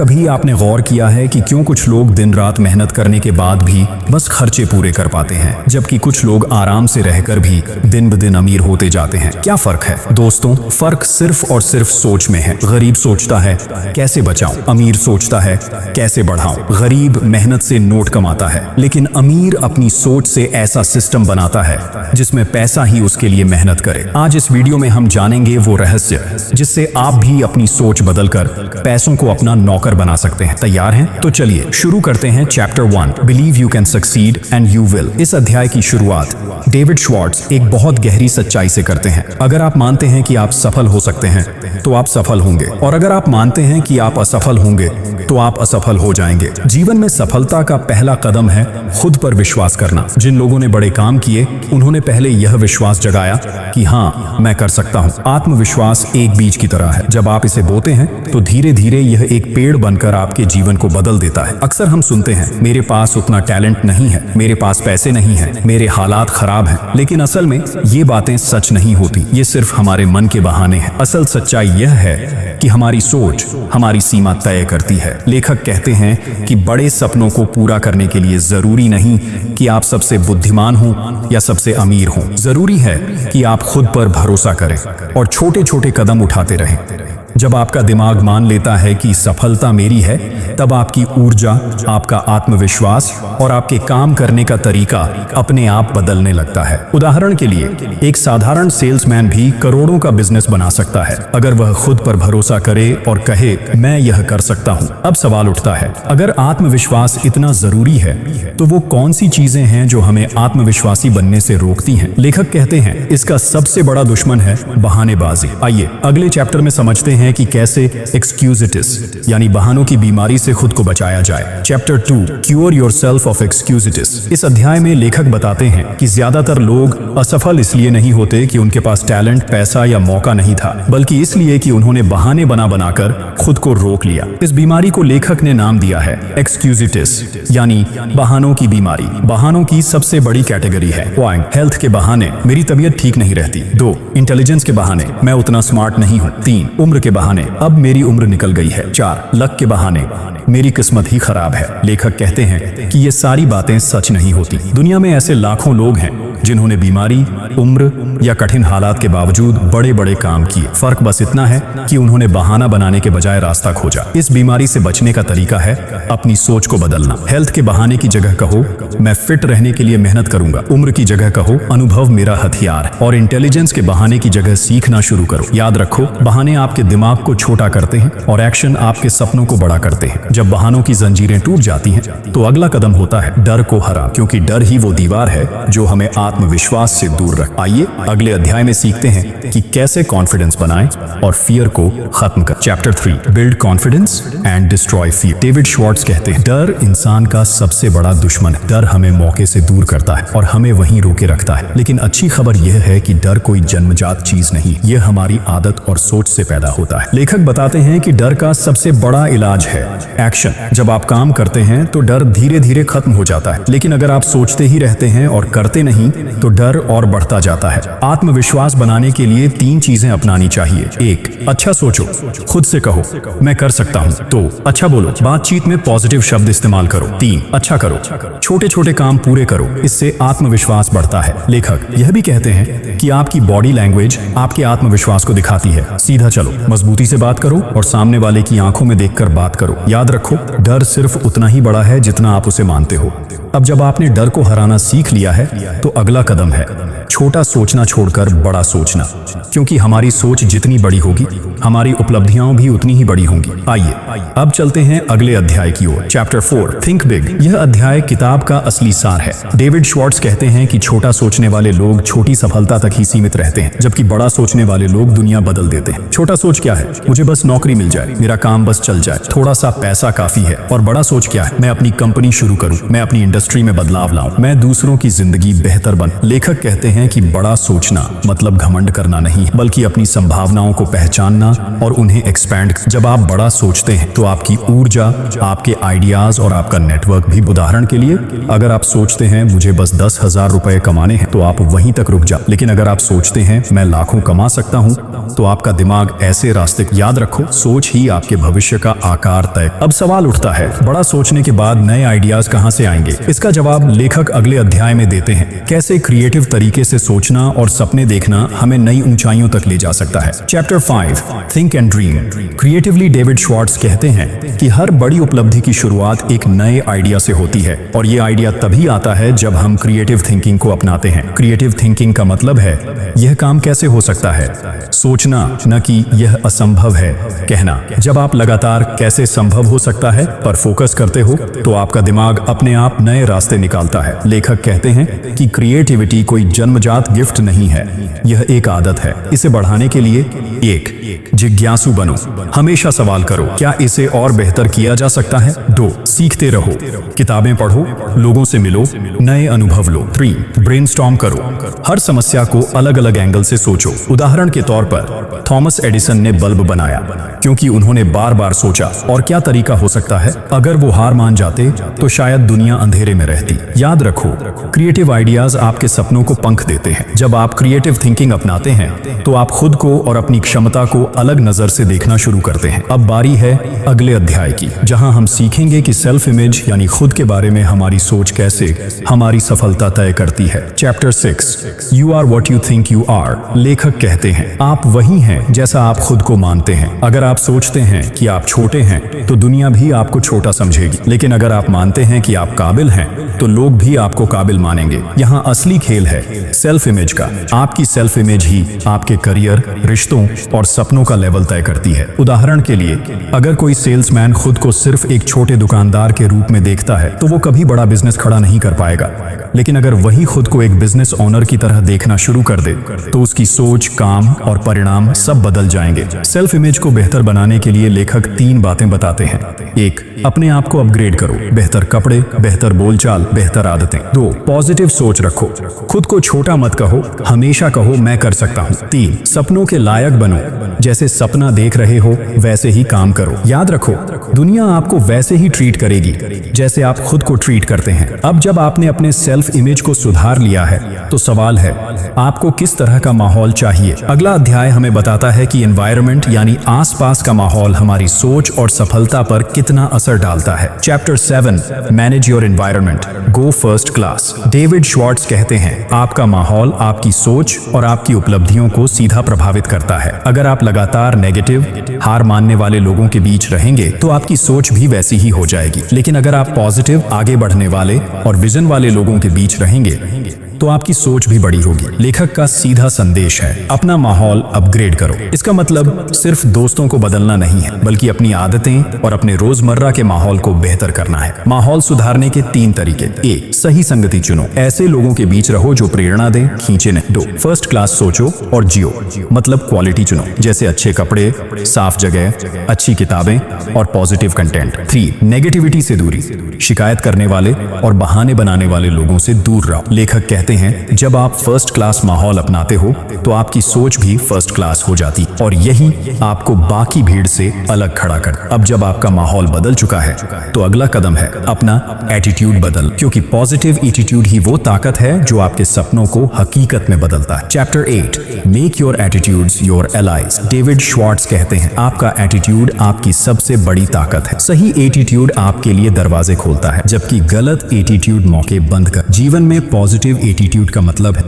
कभी आपने गौर किया है कि क्यों कुछ लोग दिन रात मेहनत करने के बाद भी बस खर्चे पूरे कर पाते हैं, जबकि कुछ लोग आराम से रहकर भी दिन ब दिन अमीर होते जाते हैं? क्या फर्क है दोस्तों? फर्क सिर्फ और सिर्फ सोच में है। गरीब सोचता है कैसे बचाऊं, अमीर सोचता है कैसे बढ़ाऊं। गरीब मेहनत से नोट कमाता है, लेकिन अमीर अपनी सोच से ऐसा सिस्टम बनाता है जिसमें पैसा ही उसके लिए मेहनत करे। आज इस वीडियो में हम जानेंगे वो रहस्य जिससे आप भी अपनी सोच बदलकर पैसों को अपना नौकर बना सकते हैं। तैयार हैं? तो चलिए शुरू करते हैं। Chapter 1, believe you can succeed and you will. इस अध्याय की शुरुआत डेविड श्वार्ट्ज एक बहुत गहरी सच्चाई से करते हैं। अगर आप मानते हैं कि आप सफल हो सकते हैं तो आप सफल होंगे, और अगर आप मानते हैं कि आप असफल होंगे तो आप असफल हो जाएंगे। जीवन में सफलता का पहला कदम है खुद पर विश्वास करना। जिन लोगों ने बड़े काम किए उन्होंने पहले यह विश्वास जगाया कि हाँ, मैं कर सकता हूँ। आत्मविश्वास एक बीज की तरह है। जब आप इसे बोते हैं तो धीरे धीरे यह एक पेड़ बनकर आपके जीवन को बदल देता है। अक्सर हम सुनते हैं, मेरे पास उतना टैलेंट नहीं है, मेरे पास पैसे नहीं है, मेरे हालात खराब हैं। लेकिन असल में ये बातें सच नहीं होती। ये सिर्फ हमारे मन के बहाने हैं। असल सच्चाई यह है कि हमारी सोच हमारी सीमा तय करती है। लेखक कहते हैं कि बड़े सपनों को पूरा करने के लिए जरूरी नहीं कि आप सबसे बुद्धिमान हो या सबसे अमीर हो। जरूरी है कि आप खुद पर भरोसा करें और छोटे छोटे कदम उठाते रहें। जब आपका दिमाग मान लेता है कि सफलता मेरी है, तब आपकी ऊर्जा, आपका आत्मविश्वास और आपके काम करने का तरीका अपने आप बदलने लगता है। उदाहरण के लिए, एक साधारण सेल्समैन भी करोड़ों का बिजनेस बना सकता है अगर वह खुद पर भरोसा करे और कहे, मैं यह कर सकता हूं। अब सवाल उठता है, अगर आत्मविश्वास इतना जरूरी है तो वो कौन सी चीजें हैं जो हमें आत्मविश्वासी बनने से रोकती हैं? लेखक कहते हैं, इसका सबसे बड़ा दुश्मन है बहानेबाजी। आइए अगले चैप्टर में समझते हैं कि कैसे एक्सक्यूजिटिस यानी बहानों की बीमारी से खुद को बचाया जाए। Chapter 2, cure yourself of excusitis. इस अध्याय में लेखक बताते हैं कि ज्यादातर लोग असफल इसलिए नहीं होते कि उनके पास टैलेंट, पैसा या मौका नहीं था, बल्कि इसलिए कि उन्होंने बहाने बनाकर खुद को रोक लिया। इस बीमारी को लेखक ने नाम दिया है एक्सक्यूजिटिस यानी बहानों की बीमारी। बहानों की सबसे बड़ी कैटेगरी है 1, हेल्थ के बहाने, मेरी तबीयत ठीक नहीं रहती। 2, इंटेलिजेंस के बहाने, मैं उतना स्मार्ट नहीं हूँ। 3, उम्र के बहाने, अब मेरी उम्र निकल गई है। 4, लक के बहाने, मेरी किस्मत ही खराब है। लेखक कहते हैं कि ये सारी बातें सच नहीं होती। दुनिया में ऐसे लाखों लोग हैं जिन्होंने बीमारी, उम्र या कठिन हालात के बावजूद बड़े बड़े काम किए। फर्क बस इतना है कि उन्होंने बहाना बनाने के बजाय रास्ता खोजा। इस बीमारी से बचने का तरीका है अपनी सोच को बदलना। हेल्थ के बहाने की जगह कहो, मैं फिट रहने के लिए मेहनत करूंगा। उम्र की जगह कहो, अनुभव मेरा हथियार। और इंटेलिजेंस के बहाने की जगह सीखना शुरू करो। याद रखो, बहाने आपके दिमाग को छोटा करते हैं और एक्शन आपके सपनों को बड़ा करते हैं। जब बहानों की जंजीरें टूट जाती हैं तो अगला कदम होता है डर को हरा, क्योंकि डर ही वो दीवार है जो हमें आत्मविश्वास से दूर रख। आइए अगले अध्याय में सीखते हैं कि कैसे कॉन्फिडेंस बनाएं और फियर को खत्म कर। Chapter 3, build confidence and destroy fear. David Schwartz कहते हैं, डर इंसान का सबसे बड़ा दुश्मन है। डर हमें मौके से दूर करता है और हमें वहीं रोके रखता है। लेकिन अच्छी खबर यह है कि डर कोई जन्मजात चीज नहीं, यह हमारी आदत और सोच से पैदा होता है। लेखक बताते हैं कि डर का सबसे बड़ा इलाज है एक्शन। जब आप काम करते हैं तो डर धीरे धीरे खत्म हो जाता है, लेकिन अगर आप सोचते ही रहते हैं और करते नहीं तो डर और बढ़ता जाता है। आत्मविश्वास बनाने के लिए 3 चीजें अपनानी चाहिए। 1, अच्छा सोचो, खुद से कहो मैं कर सकता हूँ। 2, अच्छा बोलो, बातचीत में पॉजिटिव शब्द इस्तेमाल करो। 3, अच्छा करो, छोटे छोटे काम पूरे करो, इससे आत्मविश्वास बढ़ता है। लेखक यह भी कहते हैं कि आपकी बॉडी लैंग्वेज आपके आत्मविश्वास को दिखाती है। सीधा चलो, मजबूती से बात करो और सामने वाले की आंखों में देखकर बात करो। याद रखो, डर सिर्फ उतना ही बड़ा है जितना आप उसे मानते हो। अब जब आपने डर को हराना सीख लिया है तो अगला कदम है छोटा सोचना छोड़कर बड़ा सोचना, क्योंकि हमारी सोच जितनी बड़ी होगी हमारी उपलब्धियां भी उतनी ही बड़ी होंगी। आइए अब चलते हैं अगले अध्याय की ओर। Chapter 4, think big. यह अध्याय किताब का असली सार है। डेविड श्वार्ट्ज कहते हैं कि छोटा सोचने वाले लोग छोटी सफलता तक ही सीमित रहते हैं, जबकि बड़ा सोचने वाले लोग दुनिया बदल देते हैं। छोटा सोच क्या है? मुझे बस नौकरी मिल जाए, मेरा काम बस चल जाए, थोड़ा सा पैसा काफी है। और बड़ा सोच क्या है? मैं अपनी कंपनी शुरू करूं, मैं अपनी इंडस्ट्री में बदलाव लाऊं, मैं दूसरों की जिंदगी बेहतर बन। लेखक कहते हैं कि बड़ा सोचना मतलब घमंड करना नहीं, बल्कि अपनी संभावनाओं को पहचानना और उन्हें एक्सपैंड। जब आप बड़ा सोचते हैं तो आपकी ऊर्जा, आपके आइडियाज और आपका नेटवर्क भी। उदाहरण के लिए, अगर आप सोचते हैं मुझे बस 10,000 रुपए कमाने हैं तो आप वहीं तक रुक जाओ। लेकिन अगर आप सोचते हैं मैं लाखों कमा सकता हूं तो आपका दिमाग ऐसे रास्ते। याद रखो, सोच ही आपके भविष्य का आकार तय। अब सवाल उठता है, बड़ा सोचने के बाद नए आइडियाज कहां से आएंगे? इसका जवाब लेखक अगले अध्याय में देते हैं। कैसे क्रिएटिव तरीके से सोचना और सपने देखना हमें नई ऊंचाइयों तक ले जा सकता है। Chapter 5, think and dream. Creatively David Schwartz कहते हैं कि हर बड़ी उपलब्धि की शुरुआत एक नए आइडिया से होती है, और ये आइडिया तभी आता है जब हम क्रिएटिव थिंकिंग को अपनाते हैं। क्रिएटिव थिंकिंग का मतलब है यह काम कैसे हो सकता है, सोचना, न कि यह असंभव है कहना। जब आप लगातार कैसे संभव हो सकता है पर फोकस करते हो तो आपका दिमाग अपने आप नए रास्ते निकालता है। लेखक कहते हैं कि क्रिएटिविटी कोई जन्मजात गिफ्ट नहीं है, यह एक आदत है। इसे बढ़ाने के लिए 1. जिज्ञासु बनो, हमेशा सवाल करो, क्या इसे और बेहतर किया जा सकता है? 2. सीखते रहो, किताबें पढ़ो, लोगों से मिलो, नए अनुभव लो। 3. ब्रेनस्टॉर्म करो, हर समस्या को अलग अलग एंगल से सोचो। उदाहरण के तौर पर थॉमस एडिसन ने बल्ब बनाया क्योंकि उन्होंने बार बार सोचा और क्या तरीका हो सकता है। अगर वो हार मान जाते तो शायद दुनिया अंधेरे में रहती। याद रखो, क्रिएटिव आइडियाज आपके सपनों को पंख देते हैं। जब आप क्रिएटिव थिंकिंग अपनाते हैं तो आप खुद को और अपनी क्षमता को अलग नजर से देखना शुरू करते हैं। अब बारी है अगले अध्याय की, जहां हम सीखेंगे कि सेल्फ इमेज यानी खुद के बारे में हमारी सोच कैसे हमारी सफलता तय करती है। Chapter 6, you are what you think you are. लेखक कहते हैं आप वही हैं जैसा आप खुद को मानते हैं। अगर आप सोचते हैं कि आप छोटे हैं तो दुनिया भी आपको छोटा समझेगी, लेकिन अगर आप मानते हैं कि आप काबिल हैं तो लोग भी आपको काबिल मानेंगे। यहाँ असली खेल है सेल्फ इमेज का। आपकी सेल्फ इमेज ही आपके करियर, रिश्तों और सपनों का लेवल तय करती है। उदाहरण के लिए, अगर कोई सेल्समैन खुद को सिर्फ एक छोटे दुकानदार के रूप में देखता है तो वो कभी बड़ा बिजनेस खड़ा नहीं कर पाएगा। लेकिन अगर वही खुद को एक बिजनेस ओनर की तरह देखना शुरू कर दे तो उसकी सोच, काम और परिणाम सब बदल जाएंगे। सेल्फ इमेज को बेहतर बनाने के लिए लेखक 3 बातें बताते हैं। 1. अपने आप को अपग्रेड करो, बेहतर कपड़े, बेहतर बोलचाल, बेहतर आदतें। 2. पॉजिटिव सोच रखो, खुद को छोटा मत कहो, हमेशा कहो मैं कर सकता हूँ। 3. सपनों के लायक बनो, जैसे सपना देख रहे हो वैसे ही काम करो। याद रखो, दुनिया आपको वैसे ही ट्रीट करेगी जैसे आप खुद को ट्रीट करते हैं। अब जब आपने अपने सेल्फ इमेज को सुधार लिया है तो सवाल है आपको किस तरह का माहौल चाहिए। अगला अध्याय हमें बताता है कि एनवायरनमेंट यानी आसपास का माहौल हमारी सोच और सफलता पर कितना असर डालता है। Chapter 7, manage your environment, go first class. David Schwartz कहते हैं आपका माहौल आपकी सोच और आपकी उपलब्धियों को सीधा प्रभावित करता है। अगर आप लगातार नेगेटिव, हार मानने वाले लोगों के बीच रहेंगे तो आपकी सोच भी वैसी ही हो जाएगी। लेकिन अगर आप पॉजिटिव, आगे बढ़ने वाले और विजन वाले लोगों के बीच रहेंगे तो आपकी सोच भी बड़ी होगी। लेखक का सीधा संदेश है अपना माहौल अपग्रेड करो। इसका मतलब सिर्फ दोस्तों को बदलना नहीं है, बल्कि अपनी आदतें और अपने रोजमर्रा के माहौल को बेहतर करना है। माहौल सुधारने के 3 तरीके। 1. सही संगति चुनो, ऐसे लोगों के बीच रहो जो प्रेरणा दें, खींचे नहीं। 2. फर्स्ट क्लास सोचो और जियो, मतलब क्वालिटी चुनो, जैसे अच्छे कपड़े, साफ जगह, अच्छी किताबें और पॉजिटिव कंटेंट। 3. नेगेटिविटी से दूरी, शिकायत करने वाले और बहाने बनाने वाले लोगों से दूर रहो। लेखक कहते हैं जब आप फर्स्ट क्लास माहौल अपनाते हो तो आपकी सोच भी फर्स्ट क्लास हो जाती और यही आपको बाकी भीड़ से अलग खड़ा कर। अब जब आपका माहौल बदल चुका है तो अगला कदम है अपना एटीट्यूड बदल, क्योंकि पॉजिटिव एटीट्यूड ही वो ताकत है जो आपके सपनों को हकीकत में बदलता है। Chapter 8, make your attitudes your allies. David Schwartz कहते हैं आपका एटीट्यूड आपकी सबसे बड़ी ताकत है। सही एटीट्यूड आपके लिए दरवाजे खोलता है, जबकि गलत एटीट्यूड मौके बंद कर। जीवन में पॉजिटिव एटीट्यूड का मतलब है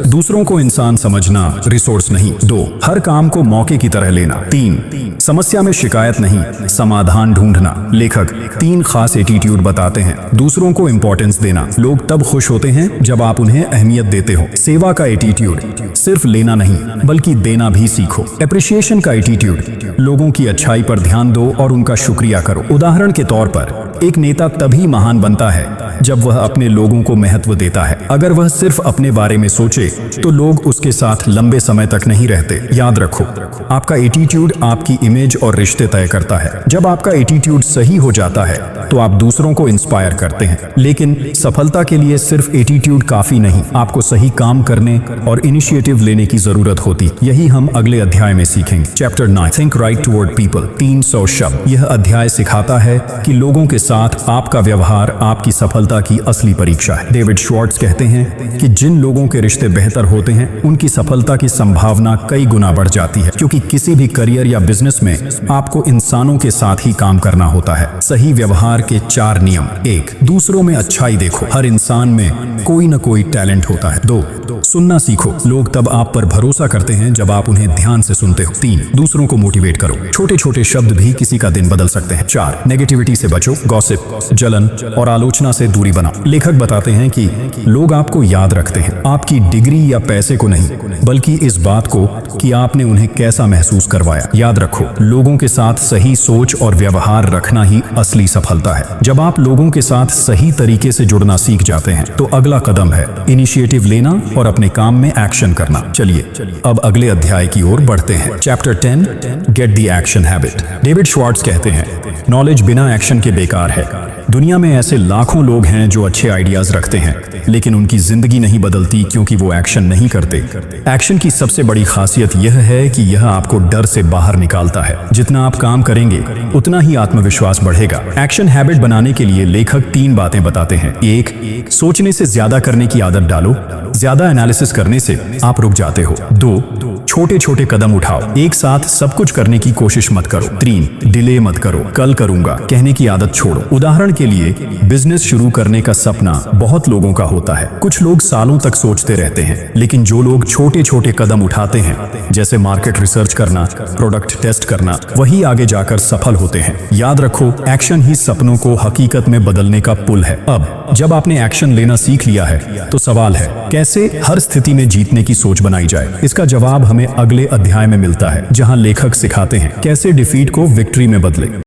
दूसरों को इंसान समझना, रिसोर्स नहीं। 2. हर काम को मौके की तरह लेना। 3. समस्या में शिकायत नहीं, समाधान ढूंढना। लेखक 3 खास एटीट्यूड बताते हैं। दूसरों को इंपॉर्टेंस देना, लोग तब खुश होते हैं जब आप उन्हें अहमियत देते हो। सेवा का एटीट्यूड, सिर्फ लेना नहीं बल्कि देना भी सीखो। एप्रिसिएशन का एटीट्यूड, लोगों की अच्छाई पर ध्यान दो और उनका शुक्रिया करो। उदाहरण के तौर पर एक नेता तभी महान बनता है जब वह अपने लोगों को महत्व देता है। अगर वह वह सिर्फ अपने बारे में सोचे तो लोग उसके साथ लंबे समय तक नहीं रहते। याद रखो, आपका एटीट्यूड आपकी इमेज और रिश्ते तय करता है। जब आपका एटीट्यूड सही हो जाता है तो आप दूसरों को इंस्पायर करते हैं। लेकिन सफलता के लिए सिर्फ एटीट्यूड काफी नहीं, आपको सही काम करने और इनिशिएटिव लेने की जरूरत होती। यही हम अगले अध्याय में सीखेंगे। Chapter 9, think right toward people, 300 शब्द। यह अध्याय सिखाता है कि लोगों के साथ आपका व्यवहार आपकी सफलता की असली परीक्षा है। डेविड श्वार्ट्ज कहते हैं कि जिन लोगों के रिश्ते बेहतर होते हैं उनकी सफलता की संभावना कई गुना बढ़ जाती है, क्योंकि किसी भी करियर या बिजनेस में आपको इंसानों के साथ ही काम करना होता है। सही व्यवहार के 4 नियम। 1, दूसरों में अच्छाई देखो, हर इंसान में कोई न कोई टैलेंट होता है। 2, सुनना सीखो, लोग तब आप पर भरोसा करते हैं जब आप उन्हें ध्यान से सुनते हो। 3, दूसरों को मोटिवेट करो, छोटे छोटे शब्द भी किसी का दिन बदल सकते हैं। 4, नेगेटिविटी से बचो, गॉसिप, जलन और आलोचना से दूरी बनाओ। लेखक बताते हैं कि लोग आपको याद रखते हैं आपकी डिग्री या पैसे को नहीं, बल्कि इस बात को कि आपने उन्हें कैसा महसूस करवाया। याद रखो, लोगों के साथ सही सोच और व्यवहार रखना ही असली सफलता है। जब आप लोगों के साथ सही तरीके से जुड़ना सीख जाते हैं तो अगला कदम है इनिशिएटिव लेना और अपने काम में एक्शन करना। चलिए अब अगले अध्याय की ओर बढ़ते हैं। Chapter 10, get the action habit. David Schwartz कहते हैं, नॉलेज बिना एक्शन के बेकार है। दुनिया में ऐसे लाखों लोग हैं जो अच्छे आइडियाज रखते हैं, लेकिन उनकी जिंदगी नहीं बदलती क्योंकि वो एक्शन नहीं करते। एक्शन की सबसे बड़ी खासियत यह है कि यह आपको डर से बाहर निकालता है। जितना आप काम करेंगे उतना ही आत्मविश्वास बढ़ेगा। एक्शन हैबिट बनाने के लिए लेखक 3 बातें बताते हैं। 1, सोचने से ज्यादा करने की आदत डालो, ज्यादा एनालिसिस करने से आप रुक जाते हो। 2, छोटे छोटे कदम उठाओ, एक साथ सब कुछ करने की कोशिश मत करो। 3, डिले मत करो, कल करूंगा कहने की आदत छोड़ो। उदाहरण के लिए बिजनेस शुरू करने का सपना बहुत लोगों का होता है। कुछ लोग सालों तक सोचते रहते हैं, लेकिन जो लोग छोटे छोटे कदम उठाते हैं, जैसे मार्केट रिसर्च करना, प्रोडक्ट टेस्ट करना, वही आगे जाकर सफल होते हैं। याद रखो, एक्शन ही सपनों को हकीकत में बदलने का पुल है। अब जब आपने एक्शन लेना सीख लिया है तो सवाल है कैसे हर स्थिति में जीतने की सोच बनाई जाए। इसका जवाब हमें अगले अध्याय में मिलता है, जहां लेखक सिखाते हैं कैसे डिफीट को विक्ट्री में बदले।